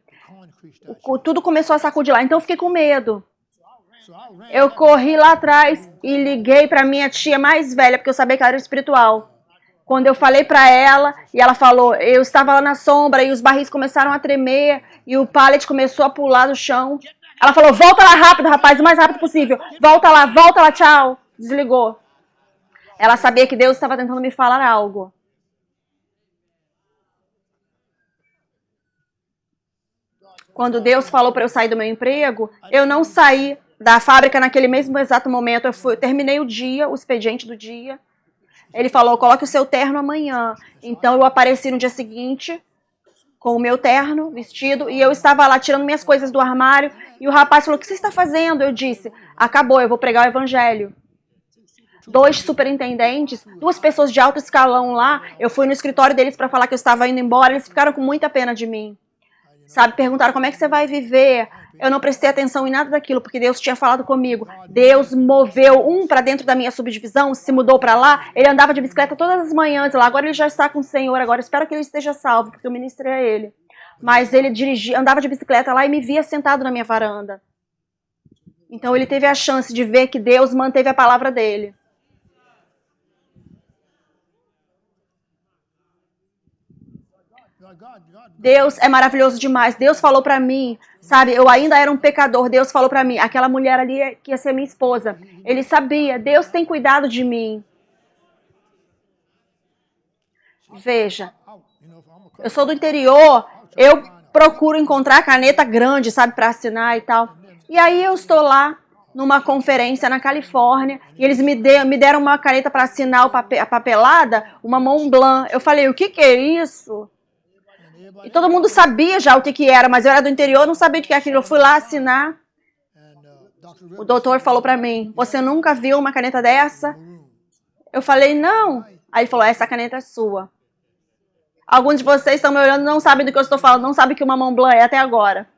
Tudo começou a sacudir lá. Então eu fiquei com medo. Eu corri lá atrás e liguei para minha tia mais velha, porque eu sabia que ela era espiritual. Quando eu falei para ela, e ela falou, eu estava lá na sombra e os barris começaram a tremer e o pallet começou a pular do chão. Ela falou, volta lá rápido, rapaz, o mais rápido possível. Volta lá, tchau. Desligou. Ela sabia que Deus estava tentando me falar algo. Quando Deus falou para eu sair do meu emprego, eu não saí da fábrica naquele mesmo exato momento. Eu terminei o dia, o expediente do dia. Ele falou, coloque o seu terno amanhã. Então eu apareci no dia seguinte com o meu terno, vestido, e eu estava lá tirando minhas coisas do armário. E o rapaz falou, o que você está fazendo? Eu disse, acabou, eu vou pregar o evangelho. 2 superintendentes, 2 pessoas de alto escalão lá. Eu fui no escritório deles para falar que eu estava indo embora. Eles ficaram com muita pena de mim. Sabe, perguntaram como é que você vai viver. Eu não prestei atenção em nada daquilo, porque Deus tinha falado comigo. Deus moveu um para dentro da minha subdivisão, se mudou para lá. Ele andava de bicicleta todas as manhãs lá. Agora ele já está com o Senhor. Agora espero que ele esteja salvo, porque eu ministrei a ele. Mas ele andava de bicicleta lá e me via sentado na minha varanda. Então ele teve a chance de ver que Deus manteve a palavra dele. Deus é maravilhoso demais. Deus falou pra mim, sabe, eu ainda era um pecador. Deus falou pra mim, aquela mulher ali que ia ser minha esposa. Ele sabia, Deus tem cuidado de mim. Veja, eu sou do interior, eu procuro encontrar caneta grande, sabe, pra assinar e tal. E aí eu estou lá numa conferência na Califórnia e eles me deram uma caneta para assinar a papelada, uma Mont Blanc. Eu falei, o que é isso? E todo mundo sabia já o que era, mas eu era do interior, não sabia o que é aquilo. Eu fui lá assinar. O doutor falou pra mim, você nunca viu uma caneta dessa? Eu falei, não. Aí ele falou, essa caneta é sua. Alguns de vocês estão me olhando e não sabem do que eu estou falando, não sabem o que uma Mont Blanc é até agora.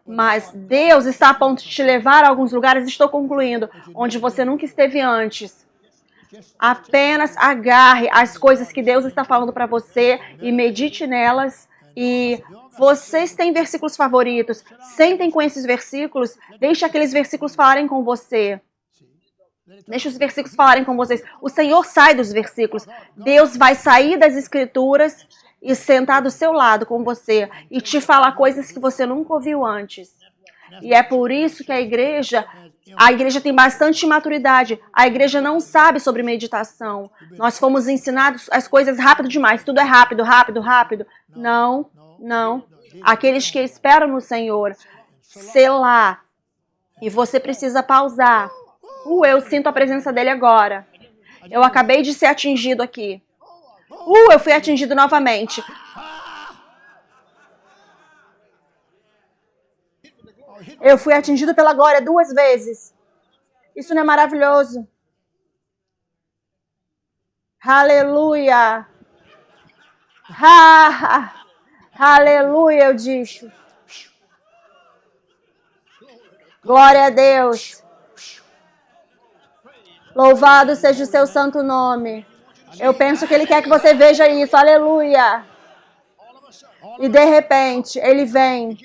Mas Deus está a ponto de te levar a alguns lugares, estou concluindo, onde você nunca esteve antes. Apenas agarre as coisas que Deus está falando para você e medite nelas. E vocês têm versículos favoritos, sentem com esses versículos, deixe aqueles versículos falarem com você. Deixe os versículos falarem com vocês. O Senhor sai dos versículos. Deus vai sair das escrituras e sentar do seu lado com você e te falar coisas que você nunca ouviu antes. E é por isso que a igreja tem bastante imaturidade. A igreja não sabe sobre meditação. Nós fomos ensinados as coisas rápido demais. Tudo é rápido, rápido, rápido. Não, não. Aqueles que esperam no Senhor, selar. E você precisa pausar. Eu sinto a presença dele agora. Eu acabei de ser atingido aqui. Eu fui atingido novamente. Eu fui atingido pela glória 2 vezes. Isso não é maravilhoso? Aleluia! Aleluia, eu disse. Glória a Deus. Louvado seja o seu santo nome. Eu penso que Ele quer que você veja isso. Aleluia. E de repente, Ele vem.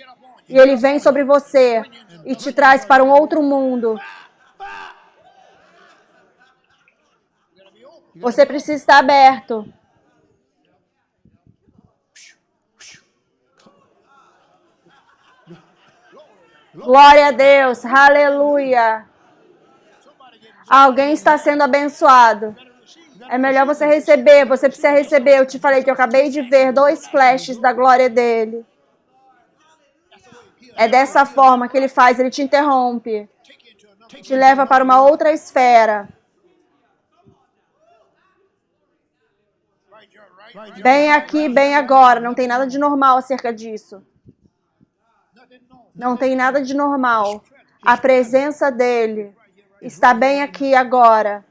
E Ele vem sobre você e te traz para um outro mundo. Você precisa estar aberto. Glória a Deus. Aleluia. Alguém está sendo abençoado. É melhor você receber. Você precisa receber. Eu te falei que eu acabei de ver 2 flashes da glória dele. É dessa forma que ele faz. Ele te interrompe. Te leva para uma outra esfera. Bem aqui, bem agora. Não tem nada de normal acerca disso. Não tem nada de normal. A presença dele está bem aqui agora.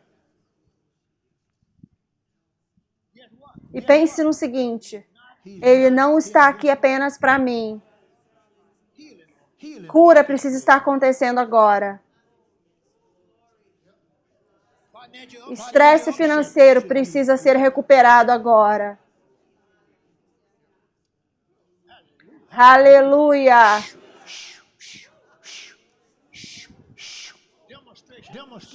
E pense no seguinte. Ele não está aqui apenas para mim. Cura precisa estar acontecendo agora. Estresse financeiro precisa ser recuperado agora. Aleluia!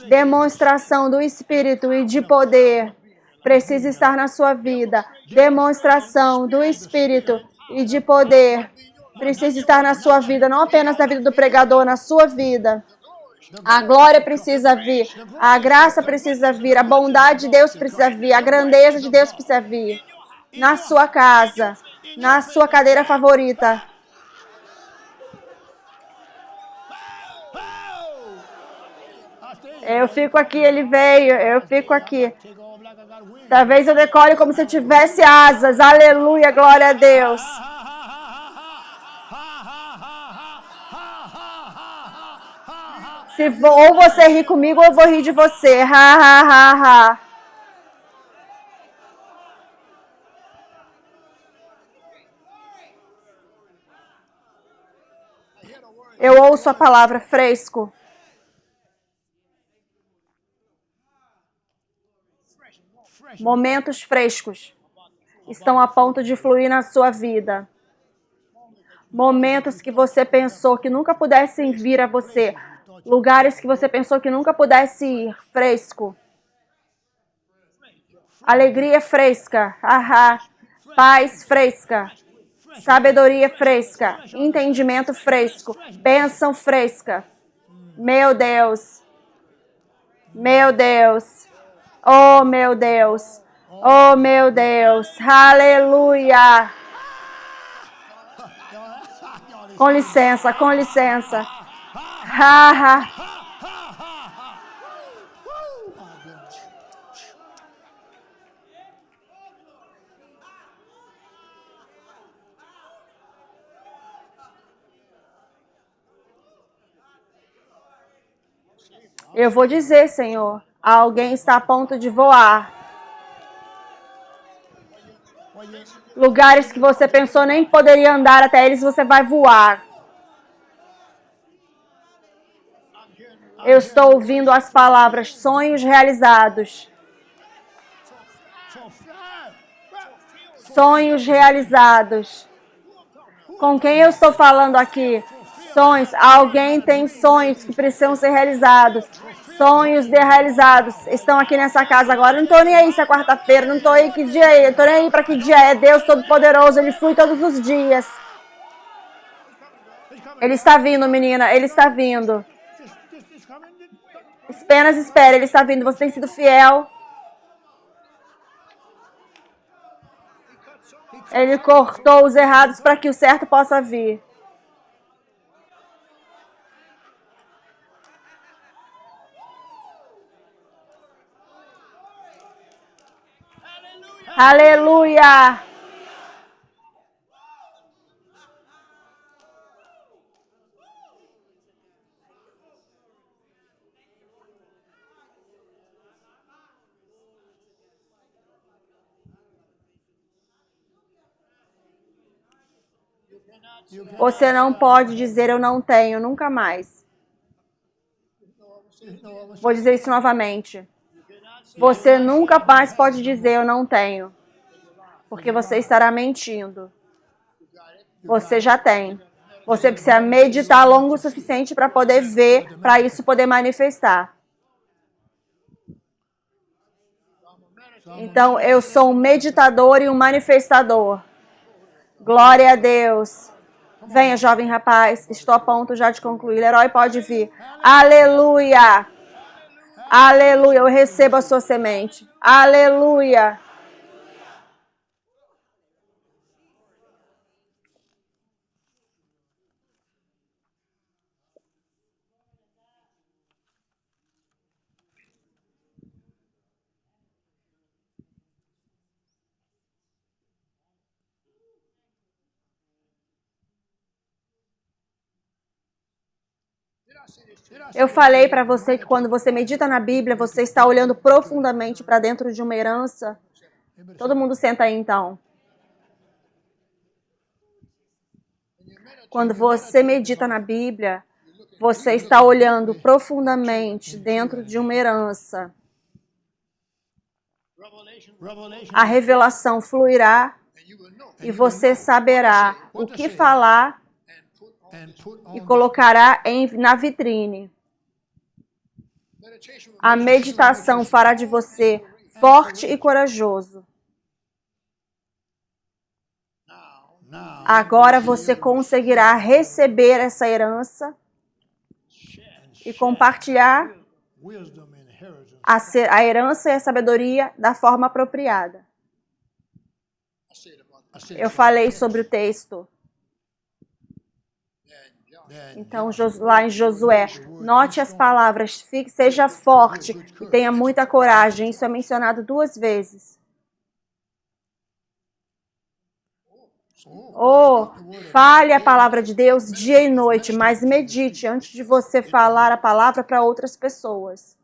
Demonstração do Espírito e de poder precisa estar na sua vida. Demonstração do Espírito e de poder precisa estar na sua vida, não apenas na vida do pregador, na sua vida. A glória precisa vir, a graça precisa vir, a bondade de Deus precisa vir, a grandeza de Deus precisa vir. Na sua casa, na sua cadeira favorita. Eu fico aqui, ele veio, eu fico aqui. Talvez eu decore como se eu tivesse asas. Aleluia, glória a Deus. Ou você ri comigo ou eu vou rir de você. Ha, ha, ha, ha. Eu ouço a palavra fresco. Momentos frescos estão a ponto de fluir na sua vida. Momentos que você pensou que nunca pudessem vir a você. Lugares que você pensou que nunca pudesse ir. Fresco. Alegria fresca. Ahá. Paz fresca. Sabedoria fresca. Entendimento fresco. Bênção fresca. Meu Deus. Meu Deus. Oh, meu Deus. Oh, meu Deus. Aleluia. Com licença, com licença. Ha, ha. Eu vou dizer, Senhor, alguém está a ponto de voar. Lugares que você pensou nem poderia andar até eles, você vai voar. Eu estou ouvindo as palavras sonhos realizados. Sonhos realizados. Com quem eu estou falando aqui? Sonhos. Alguém tem sonhos que precisam ser realizados. Sonhos realizados. Estão aqui nessa casa agora. Não estou nem aí se é quarta-feira. Não estou aí que dia é. Não estou nem aí para que dia é. Deus Todo-Poderoso. Ele flui todos os dias. Ele está vindo, menina. Ele está vindo. Apenas espere. Ele está vindo. Você tem sido fiel. Ele cortou os errados para que o certo possa vir. Aleluia! Você não pode dizer eu não tenho, nunca mais. Vou dizer isso novamente. Você nunca mais pode dizer eu não tenho, porque você estará mentindo. Você já tem. Você precisa meditar longo o suficiente para poder ver, para isso poder manifestar. Então, eu sou um meditador e um manifestador. Glória a Deus. Venha, jovem rapaz, estou a ponto já de concluir. Herói pode vir. Aleluia! Aleluia, eu recebo a sua semente. Aleluia! Eu falei para você que quando você medita na Bíblia, você está olhando profundamente para dentro de uma herança. Todo mundo senta aí, então. Quando você medita na Bíblia, você está olhando profundamente dentro de uma herança. A revelação fluirá e você saberá o que falar e colocará na vitrine. A meditação fará de você forte e corajoso. Agora você conseguirá receber essa herança e compartilhar a herança e a sabedoria da forma apropriada. Eu falei sobre o texto. Então, lá em Josué, note as palavras, seja forte e tenha muita coragem. Isso é mencionado 2 vezes. Fale a palavra de Deus dia e noite, mas medite antes de você falar a palavra para outras pessoas.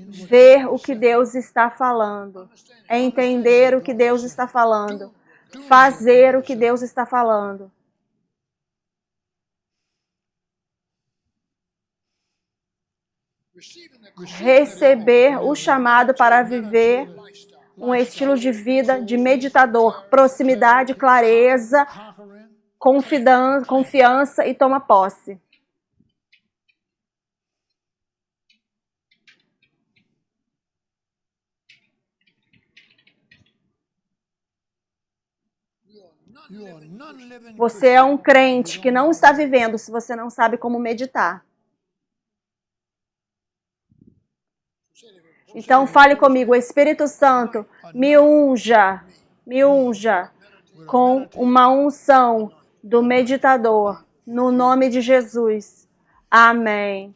Ver o que Deus está falando, entender o que Deus está falando, fazer o que Deus está falando. Receber o chamado para viver um estilo de vida de meditador, proximidade, clareza, confiança e toma posse. Você é um crente que não está vivendo se você não sabe como meditar. Então fale comigo, Espírito Santo, me unja com uma unção do meditador, no nome de Jesus. Amém.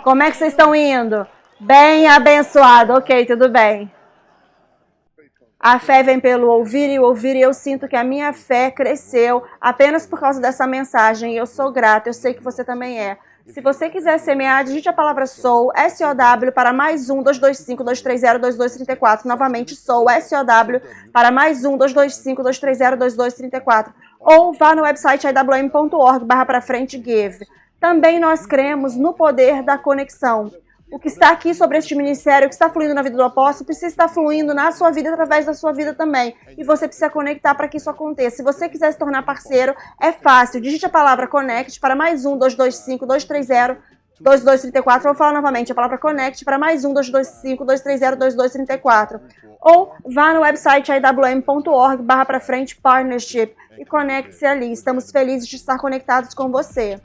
Como é que vocês estão indo? Bem abençoado. Ok, tudo bem. A fé vem pelo ouvir e ouvir, e eu sinto que a minha fé cresceu apenas por causa dessa mensagem. E eu sou grata, eu sei que você também é. Se você quiser semear, digite a palavra SOW, S-O-W, para mais 1-225-230-2234. Novamente, SOW, S-O-W, para mais 1-225-230-2234. Ou vá no website iwm.org/give. Também nós cremos no poder da conexão. O que está aqui sobre este ministério, o que está fluindo na vida do apóstolo, precisa estar fluindo na sua vida, através da sua vida também. E você precisa conectar para que isso aconteça. Se você quiser se tornar parceiro, é fácil. Digite a palavra CONNECT para mais 1-225-230-2234. Vou falar novamente a palavra CONNECT para mais 1-225-230-2234. Ou vá no website iwm.org/partnership e conecte-se ali. Estamos felizes de estar conectados com você.